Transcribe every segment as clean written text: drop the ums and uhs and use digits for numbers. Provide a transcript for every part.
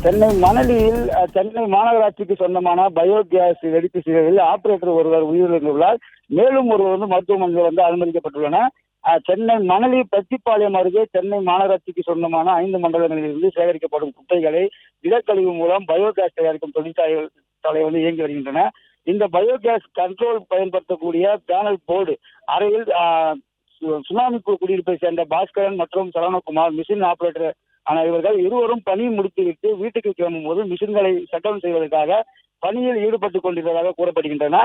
சென்னை மணலியில் சென்னை மாநகராட்சிக்கு சொந்தமான பயோகேஸ் வெடிப்பு சிதைவில் ஆபரேட்டர் ஒருவர் உயிரிழந்துள்ளார். மேலும் ஒருவர் மருத்துவமனையில் அனுமதிக்கப்பட்டுள்ளனர். சென்னை மணலி பத்திப்பாளையம் அருகே சென்னை மாநகராட்சிக்கு சொந்தமான 5 மண்டலங்களில் இருந்து சேகரிக்கப்படும் குப்பைகளை திடக்கழிவு மூலம் பயோகேஸ் தயாரிக்கும் தொழிற்சாலை இயங்கி வருகின்றன. இந்த பயோகேஸ் கண்ட்ரோல் பயன்படுத்தக்கூடிய பேனல் போர்டு அறையில் சுனாமி குடியிருப்பை சேர்ந்த பாஸ்கரன் மற்றும் சரவணகுமார் மிஷின் ஆபரேட்டர் ஆன இவர்கள் இருவரும் பணி முடித்துவிட்டு வீட்டுக்கு கிளம்பும் போது மிஷின்களை ஷட்டவுன் செய்வதற்காக பணியில் ஈடுபட்டுக் கொண்டிருந்ததாக கூறப்படுகின்றன.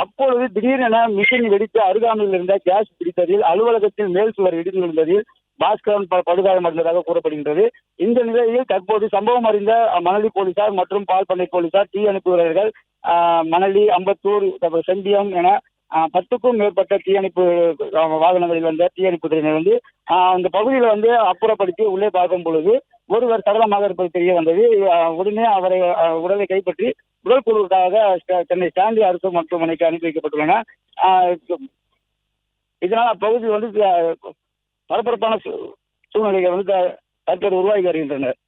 அப்பொழுது திடீரென மிஷின் வெடித்து அருகாமையில் இருந்த கேஸ் பிடித்ததில் அலுவலகத்தில் மேல் சுவர் இடிந்து விழுந்ததில் பாஸ்கரன் படுகாயமடைந்ததாக கூறப்படுகின்றது. இந்த நிலையில் தற்போது சம்பவம் அறிந்த மணலி போலீசார் மற்றும் பால்பண்ணை போலீசார் தீயணைப்பு வீரர்கள் மணலி, அம்பத்தூர், செம்பியம் என 10க்கும் மேற்பட்ட தீயணைப்பு வாகனங்களில் வந்த தீயணைப்பு துறையினர் அந்த பகுதியில் அப்புறப்படுத்தி உள்ளே பார்க்கும் பொழுது ஒருவர் சடலமாக இருப்பது தெரிய வந்தது. உடனே அவரை உடலை கைப்பற்றி உடல் குழுவுக்காக சென்னை ஸ்டான்லி அரசு மருத்துவமனைக்கு அனுப்பி வைக்கப்பட்டுள்ளன. இதனால் அப்பகுதி பரபரப்பான சூழ்நிலைகள் தற்போது உருவாகி வருகின்றனர்.